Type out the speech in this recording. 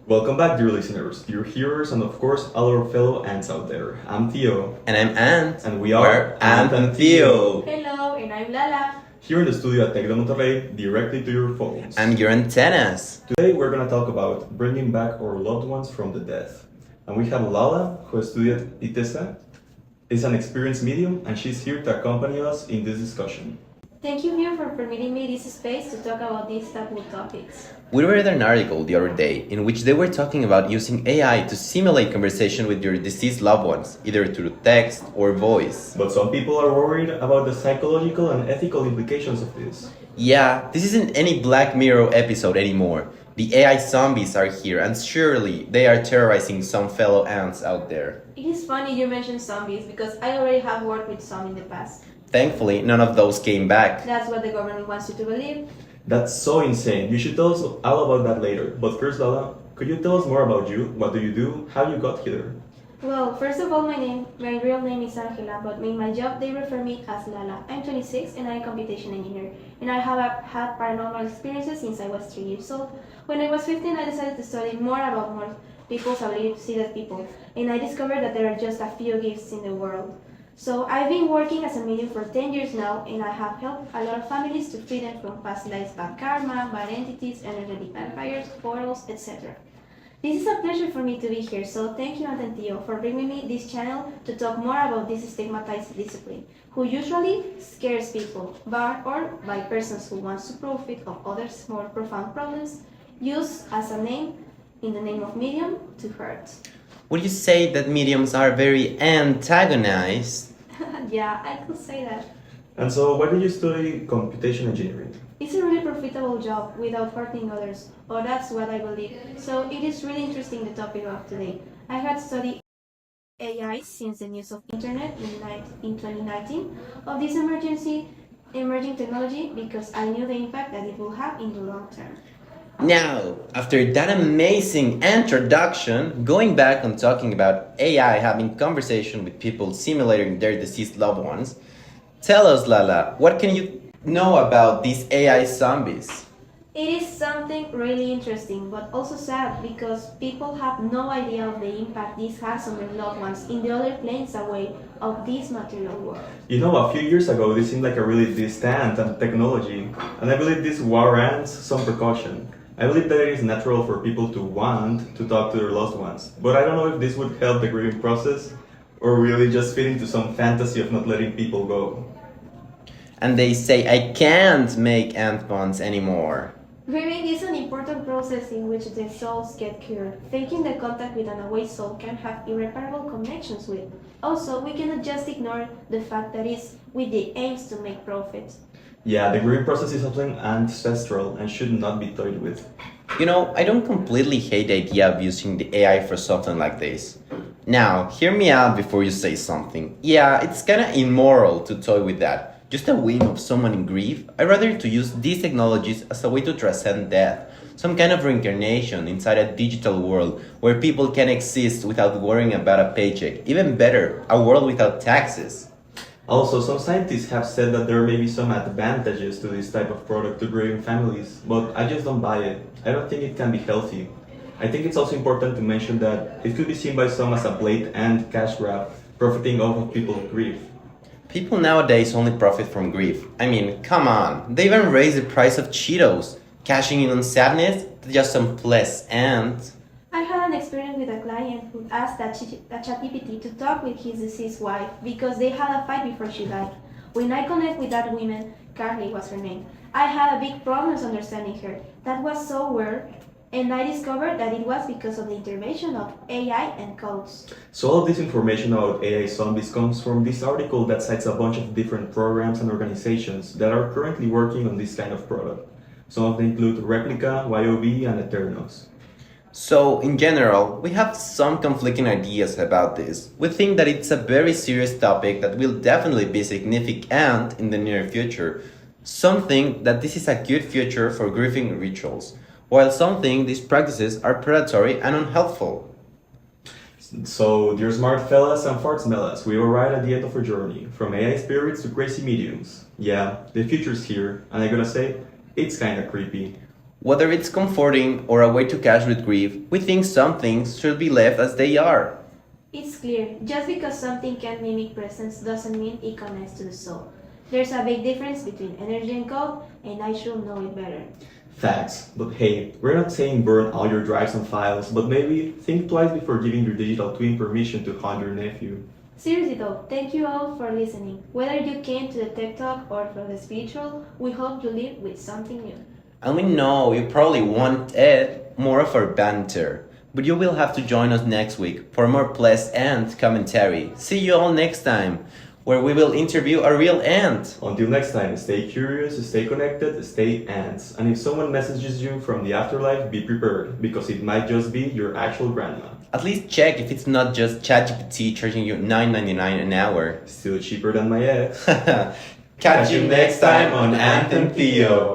Welcome back, dear listeners, dear hearers, and of course, all our fellow ants out there. I'm Theo. And I'm Ant. And we are Ant and Theo. Hello, and I'm Lala. Here in the studio at Tec de Monterrey, directly to your phones. And your antennas. Today we're going to talk about bringing back our loved ones from the dead. And we have Lala, who studied ITESA, is an experienced medium, and she's here to accompany us in this discussion. Thank you, Hugh, for permitting me this space to talk about these taboo topics. We read an article the other day in which they were talking about using AI to simulate conversation with your deceased loved ones, either through text or voice. But some people are worried about the psychological and ethical implications of this. Yeah, this isn't any Black Mirror episode anymore. The AI zombies are here, and surely they are terrorizing some fellow ants out there. It is funny you mentioned zombies because I already have worked with some in the past. Thankfully, none of those came back. That's what the government wants you to believe. That's so insane. You should tell us all about that later. But first, Lala, could you tell us more about you? What do you do? How you got here? Well, first of all, my real name is Angela, but in my job they refer me as Lala. I'm 26 and I'm a computation engineer, and I have had paranormal experiences since I was 3 years old. When I was 15, I decided to study more about more people's ability to see dead people, and I discovered that there are just a few gifts in the world. So I've been working as a medium for 10 years now, and I have helped a lot of families to free them from past lives, bad karma, bad entities, energetic vampires, portals, etc. This is a pleasure for me to be here, so thank you, Aunt and Theo, for bringing me this channel to talk more about this stigmatized discipline, who usually scares people, or by persons who want to profit of others' more profound problems, used as a name in the name of medium to hurt. Would you say that mediums are very antagonized? Yeah, I could say that. And so, why did you study computation engineering? It's a really profitable job without hurting others, or that's what I believe. So it is really interesting the topic of today. I had studied AI since the news of internet in 2019 of this emerging technology because I knew the impact that it will have in the long term. Now, after that amazing introduction, going back on talking about AI having conversation with people simulating their deceased loved ones, tell us, Lala, what can you know about these AI zombies? It is something really interesting, but also sad because people have no idea of the impact this has on their loved ones in the other planes away of this material world. You know, a few years ago, this seemed like a really distant technology, and I believe this warrants some precaution. I believe that it is natural for people to want to talk to their loved ones, but I don't know if this would help the grieving process or really just fit into some fantasy of not letting people go. And they say, I can't make ant bonds anymore. Grieving is an important process in which the souls get cured. Faking the contact with an away soul can have irreparable connections with. Also, we cannot just ignore the fact that it's with the aims to make profit. Yeah, the grieving process is something ancestral and should not be toyed with. You know, I don't completely hate the idea of using the AI for something like this. Now, hear me out before you say something. Yeah, it's kinda immoral to toy with that. Just a whim of someone in grief, I'd rather to use these technologies as a way to transcend death. Some kind of reincarnation inside a digital world where people can exist without worrying about a paycheck. Even better, a world without taxes. Also, some scientists have said that there may be some advantages to this type of product to grieving families, but I just don't buy it. I don't think it can be healthy. I think it's also important to mention that it could be seen by some as a blatant cash grab, profiting off of people's grief. People nowadays only profit from grief. I mean, come on. They even raise the price of Cheetos. Cashing in on sadness to just some plus and... I had an experience with a client who asked that ChatGPT to talk with his deceased wife because they had a fight before she died. When I connect with that woman, Carly was her name, I had a big problem understanding her. That was so weird, and I discovered that it was because of the intervention of AI and codes. So all this information about AI zombies comes from this article that cites a bunch of different programs and organizations that are currently working on this kind of product. Some of them include Replica, YOB, and Eternos. So, in general, we have some conflicting ideas about this. We think that it's a very serious topic that will definitely be significant in the near future. Some think that this is a good future for grieving rituals, while some think these practices are predatory and unhelpful. So, dear smart fellas and fart smellas, we arrived at the end of our journey, from AI spirits to crazy mediums. Yeah, the future's here, and I gotta say, it's kinda creepy. Whether it's comforting or a way to cash with grief, we think some things should be left as they are. It's clear, just because something can mimic presence doesn't mean it connects to the soul. There's a big difference between energy and code, and I should know it better. Facts. But hey, we're not saying burn all your drives and files, but maybe think twice before giving your digital twin permission to haunt your nephew. Seriously though, thank you all for listening. Whether you came to the tech talk or for the spiritual, we hope you leave with something new. And we know you probably wanted more of our banter, but you will have to join us next week for more pleasant commentary. See you all next time, where we will interview a real ant. Until next time, stay curious, stay connected, stay ants. And if someone messages you from the afterlife, be prepared, because it might just be your actual grandma. At least check if it's not just ChatGPT charging you $9.99 an hour. Still cheaper than my ex. Catch you next time on Ant and Theo.